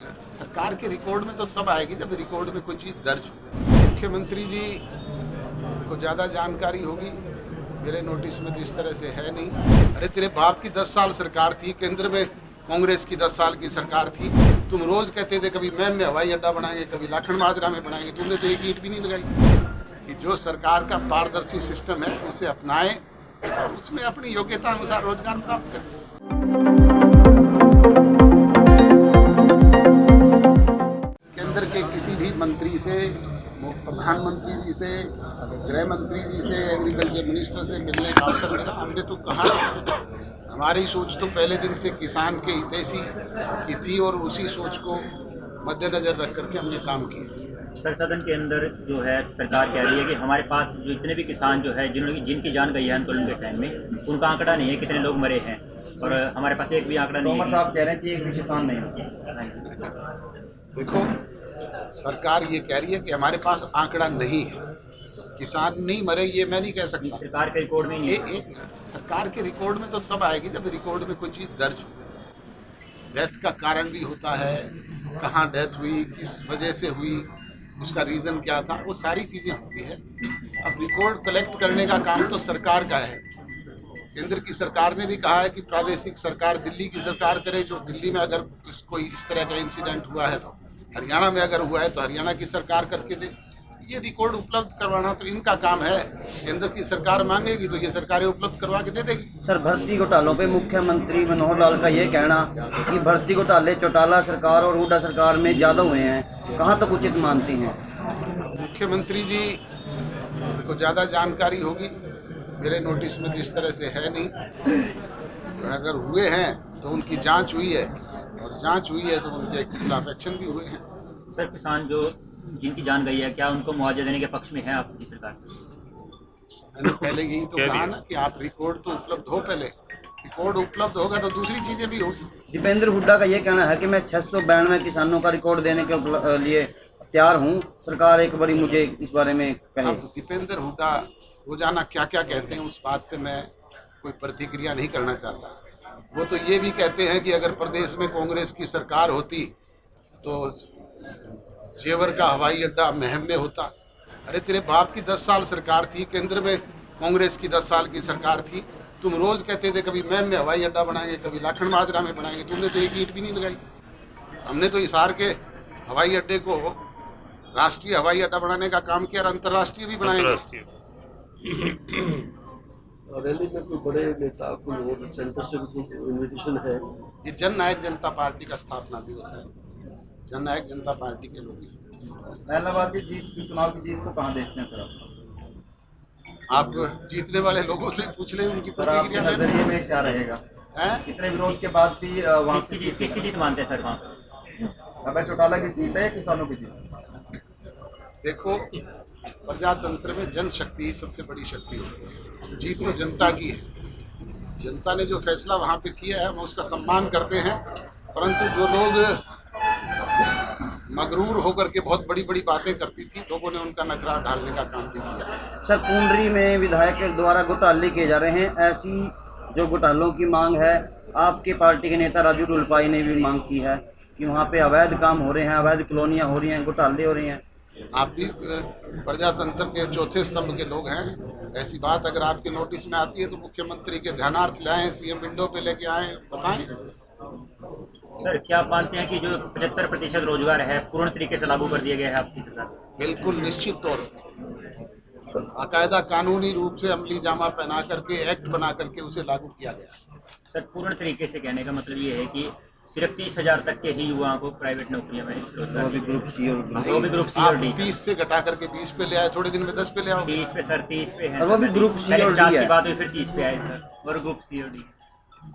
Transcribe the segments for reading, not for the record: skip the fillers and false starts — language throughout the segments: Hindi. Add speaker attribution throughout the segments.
Speaker 1: सरकार के रिकॉर्ड में तो तब आएगी जब रिकॉर्ड में कोई चीज दर्ज हो। मुख्यमंत्री जी को ज्यादा जानकारी होगी, मेरे नोटिस में तो इस तरह से है नहीं। अरे तेरे बाप की 10 साल सरकार थी, केंद्र में कांग्रेस की 10 साल की सरकार थी। तुम रोज कहते थे कभी मैम में हवाई अड्डा बनाएंगे, कभी लाखन माजरा में बनाएंगे, तुमने तो एक ईंट भी नहीं लगाई। कि जो सरकार का पारदर्शी सिस्टम है उसे अपनाएं और उसमें अपनी योग्यता अनुसार रोजगार प्राप्त करें। केंद्र के किसी भी मंत्री से, प्रधानमंत्री जी से, गृह मंत्री जी से, एग्रीकल्चर मिनिस्टर से मिलने का अवसर मिला। हमने तो कहा हमारी सोच तो पहले दिन से किसान के हितैषी की थी और उसी सोच को मद्देनजर रख करके हमने काम किया।
Speaker 2: सर, सदन के अंदर जो है सरकार कह रही है कि हमारे पास जो इतने भी किसान जो है जिनकी जान गई है आंदोलन के टाइम में, उनका आंकड़ा नहीं है कितने लोग मरे हैं, और हमारे पास एक भी आंकड़ा नहीं है।
Speaker 3: तोमर साहब कह रहे हैं कि एक भी किसान नहीं।
Speaker 1: देखो, सरकार ये कह रही है कि हमारे पास आंकड़ा नहीं है, किसान नहीं मरे, ये मैं नहीं कह सकता।
Speaker 2: सरकार के रिकॉर्ड में नहीं है।
Speaker 1: सरकार के रिकॉर्ड में तो तब आएगी जब रिकॉर्ड में कोई चीज दर्ज हो। डेथ का कारण भी होता है, कहाँ डेथ हुई, किस वजह से हुई, उसका रीजन क्या था, वो सारी चीजें होती है। अब रिकॉर्ड कलेक्ट करने का काम तो सरकार का है। केंद्र की सरकार ने भी कहा है कि प्रादेशिक सरकार, दिल्ली की सरकार करे, जो दिल्ली में अगर कोई इस तरह का इंसिडेंट हुआ है तो हरियाणा में अगर हुआ है तो हरियाणा की सरकार करके दे। ये रिकॉर्ड उपलब्ध करवाना तो इनका काम है। केंद्र की सरकार मांगेगी तो ये सरकारें उपलब्ध करवा के दे देगी।
Speaker 4: सर, भर्ती घोटालों पे मुख्यमंत्री मनोहर लाल का ये कहना कि भर्ती घोटाले चौटाला सरकार और हुड्डा सरकार में ज्यादा हुए हैं, कहाँ तक उचित मानती हैं?
Speaker 1: मुख्यमंत्री जी को ज्यादा जानकारी होगी, मेरे नोटिस में तो इस तरह से है नहीं। अगर हुए हैं तो उनकी जांच हुई है, और जांच हुई है तो उनके खिलाफ एक्शन भी हुए हैं।
Speaker 2: सर, किसान जो जिनकी जान गई है, क्या उनको मुआवजा देने के पक्ष में है आपकी सरकार?
Speaker 1: मैंने पहले यही तो कहा ना कि आप रिकॉर्ड तो उपलब्ध हो, पहले रिकॉर्ड उपलब्ध होगा तो दूसरी चीजें भी होगी।
Speaker 4: दीपेंद्र हुड्डा का ये कहना है कि मैं 692 किसानों का रिकॉर्ड देने के लिए तैयार हूँ, सरकार एक बारी मुझे इस बारे में कहे।
Speaker 1: अब दीपेंद्र हुड्डा रोजाना क्या क्या कहते हैं उस बात पे मैं कोई प्रतिक्रिया नहीं करना चाहता। वो तो ये भी कहते हैं कि अगर प्रदेश में कांग्रेस की सरकार होती तो जेवर का हवाई अड्डा महम में होता। अरे तेरे बाप की 10 साल सरकार थी, केंद्र में कांग्रेस की 10 साल की सरकार थी। तुम रोज कहते थे कभी मैम में हवाई अड्डा बनाएंगे, कभी लाखन माजरा में बनाएंगे, तुमने तो एक ईंट भी नहीं लगाई। हमने तो हिसार के हवाई अड्डे को राष्ट्रीय हवाई अड्डा बनाने का काम किया और अंतर्राष्ट्रीय भी बनाएंगे।
Speaker 5: रैली में कोई बड़े नेता, कोई और सेंटर से भी कोई इन्विटेशन है?
Speaker 1: ये जन नायक जनता पार्टी का स्थापना दिवस है, जन नायक जनता पार्टी के लोग।
Speaker 3: इलाहाबाद की चुनाव की जीत को कहाँ देखते हैं सर
Speaker 1: आप जीतने वाले लोगों से पूछ लें उनकी
Speaker 3: सर, आपके नजरिए में क्या रहेगा? इतने विरोध के बाद भी वहाँ
Speaker 2: किसकी जीत मानते हैं सर? वहाँ
Speaker 3: अब चौटाला की जीत है या किसानों की जीत?
Speaker 1: देखो, प्रजातंत्र में जनशक्ति ही सबसे बड़ी शक्ति होती है। जीत तो जनता की है। जनता ने जो फैसला वहाँ पे किया है हम उसका सम्मान करते हैं, परंतु जो लोग मगरूर होकर के बहुत बड़ी बड़ी बातें करती थी, लोगों ने उनका नखरा ढालने का काम भी किया।
Speaker 4: सर, पुंडरी में विधायक के द्वारा घोटाले किए जा रहे हैं, ऐसी जो घोटालों की मांग है, आपके पार्टी के नेता राजू ढुलपाई ने भी मांग की है कि वहाँ पे अवैध काम हो रहे हैं, अवैध कॉलोनियाँ हो रही हैं, घोटाले हो रहे हैं।
Speaker 1: आप भी प्रजातंत्र के चौथे स्तंभ के लोग हैं। ऐसी बात अगर आपके नोटिस में आती है तो मुख्यमंत्री के ध्यानार्थ लाएं, सीएम विंडो पे लेके आए, बताएं।
Speaker 2: सर, क्या आप मानते हैं कि जो 75% रोजगार है पूर्ण तरीके से लागू कर दिया गया है आपकी सरकार?
Speaker 1: बिल्कुल निश्चित तौर पर बाकायदा कानूनी रूप से अमली जामा पहना करके, एक्ट बना करके उसे लागू किया गया।
Speaker 2: सर, पूर्ण तरीके से कहने का मतलब ये है कि सिर्फ 30,000 तक के ही युवाओं को प्राइवेट नौकरियां में
Speaker 4: वो भी ग्रुप सी
Speaker 2: और डी।
Speaker 1: 30 से घटा करके 20 पे ले आए, थोड़े दिन में 10 पे ले आओ।
Speaker 2: 30 पे सर, 30 पे है।
Speaker 4: और वो भी ग्रुप सी और डी
Speaker 2: 50
Speaker 4: है।
Speaker 2: की बात हुई, फिर 30 पे आए सर, और ग्रुप सी और डी।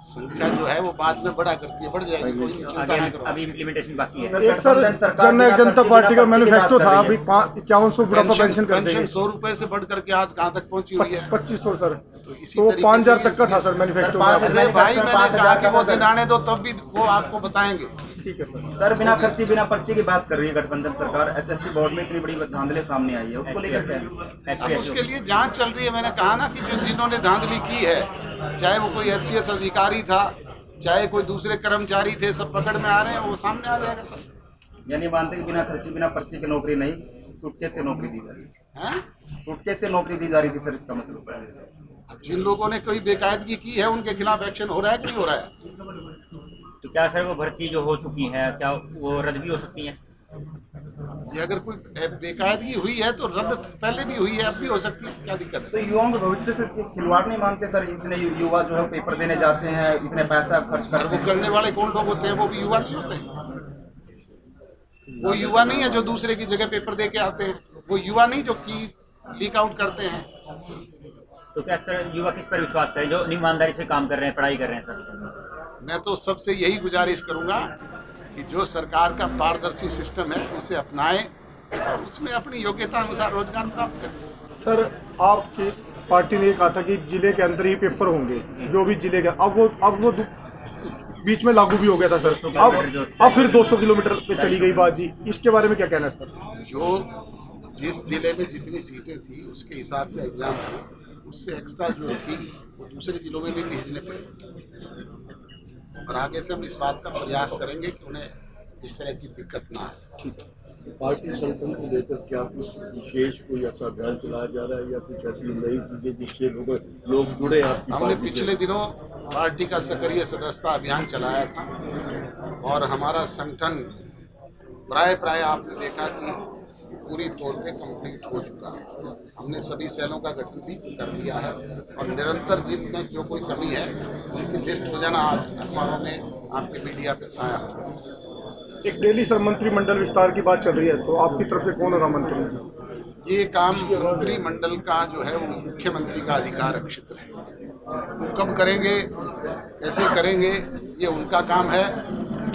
Speaker 1: संख्या जो है वो बाद में बढ़ा करती है, बढ़ जाएगी, कोई चिंता
Speaker 2: आगे
Speaker 1: ना करो।
Speaker 2: अभी इम्प्लीमेंटेशन बाकी है।
Speaker 6: एक सर, जन नायक जनता पार्टी का मैनिफेस्टो था, अभी 5100 बुढ़ापा पेंशन कर देंगे।
Speaker 1: 100 रुपए से बढ़ करके आज कहाँ तक पहुंची हुई है?
Speaker 6: 2500 सर।
Speaker 1: इसी
Speaker 6: तो
Speaker 1: तरीके
Speaker 6: 5000
Speaker 1: से
Speaker 6: तक का था सर मैनिफेस्टो।
Speaker 1: अरे भाई, मैंने कहा कि वो दिन आने दो, तब भी वो आपको बताएंगे।
Speaker 6: ठीक है सर।
Speaker 3: सर, बिना खर्ची बिना पर्ची की बात कर रही है गठबंधन सरकार। एसएससी बोर्ड में इतनी बड़ी धांधली सामने आई है, उसको लेकर
Speaker 1: अब उसके लिए जांच चल रही है। मैंने कहा ना कि जिन्होंने धांधली की है, चाहे वो कोई एचसीएस अधिकारी था, चाहे कोई दूसरे कर्मचारी थे, सब पकड़ में आ रहे हैं, वो सामने आ जाएगा सब।
Speaker 3: यानी मानते हैं कि बिना खर्चे बिना पर्चे की नौकरी नहीं, सूटकेस से नौकरी दी जा रही है।
Speaker 1: हैं?
Speaker 3: सूटकेस से नौकरी दी जा रही थी सर, इसका मतलब है।
Speaker 1: अब जिन लोगों ने कोई बेकायदगी की है उनके खिलाफ एक्शन हो रहा है कि नहीं हो रहा है?
Speaker 2: तो क्या सर वो भर्ती जो हो चुकी है क्या वो रद्द भी हो सकती है?
Speaker 1: ये अगर कोई बेकायदगी हुई है तो रद्द पहले भी हुई है, अब भी हो सकती है, क्या दिक्कत
Speaker 3: तो
Speaker 1: है?
Speaker 3: युवाओं के भविष्य से खिलवाड़ नहीं मानते सर? इतने युवा जो है पेपर देने जाते हैं, इतने पैसा खर्च
Speaker 1: और
Speaker 3: करते
Speaker 1: वो
Speaker 3: हैं।
Speaker 1: करने वाले कौन लोग होते हैं? वो भी युवा नहीं होते? वो युवा नहीं है जो दूसरे की जगह पेपर दे के आते हैं, वो युवा नहीं जो की लीक आउट करते हैं।
Speaker 2: तो क्या सर युवा किस पर विश्वास करें जो ईमानदारी से काम कर रहे हैं, पढ़ाई कर रहे हैं सर?
Speaker 1: मैं तो सबसे यही गुजारिश करूंगा कि जो सरकार का पारदर्शी सिस्टम है उसे अपनाएं और उसमें अपनी योग्यता अनुसार रोजगार प्राप्त करें।
Speaker 6: सर आपकी पार्टी ने कहा था कि जिले के अंदर ही पेपर होंगे, जो भी जिले का, अब वो बीच में लागू भी हो गया था सर। अब फिर 200 किलोमीटर पे चली गई बात जी, इसके बारे में क्या कहना है सर?
Speaker 1: जो जिस जिले में जितनी सीटें थी उसके हिसाब से एग्जाम हुए, उससे एक्स्ट्रा जो थी वो दूसरे जिलों में भी भेजने पड़े और आगे से हम इस बात का प्रयास करेंगे कि उन्हें इस तरह की दिक्कत ना आए।
Speaker 5: पार्टी संगठन को लेकर क्या कुछ विशेष कोई ऐसा अभियान चलाया जा रहा है या कुछ ऐसी नई चीजें जिससे लोग जुड़े आपकी
Speaker 1: हमने
Speaker 5: पार्टी से?
Speaker 1: पिछले दिनों पार्टी का सक्रिय सदस्यता अभियान चलाया था और हमारा संगठन प्राय आपने देखा कि पूरी तौर पे कंप्लीट हो चुका है। हमने सभी सेलों का गठन भी कर लिया है और निरंतर जिनमें जो कोई कमी है उनकी लिस्ट हो जाना आज अखबारों में आपके मीडिया पे छाया होगा।
Speaker 6: एक डेली सर मंत्रिमंडल विस्तार की बात चल रही है, तो आपकी तरफ से कौन होगा मंत्री?
Speaker 1: ये काम मंत्रिमंडल का जो है वो मुख्यमंत्री का अधिकार क्षेत्र है। वो कब करेंगे, कैसे करेंगे, ये उनका काम है।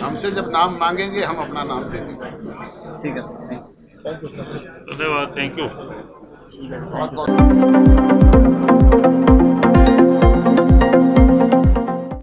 Speaker 1: हमसे जब नाम मांगेंगे हम अपना नाम दे देंगे।
Speaker 4: ठीक है,
Speaker 7: धन्यवाद, थैंक यू।
Speaker 1: बहुत बहुत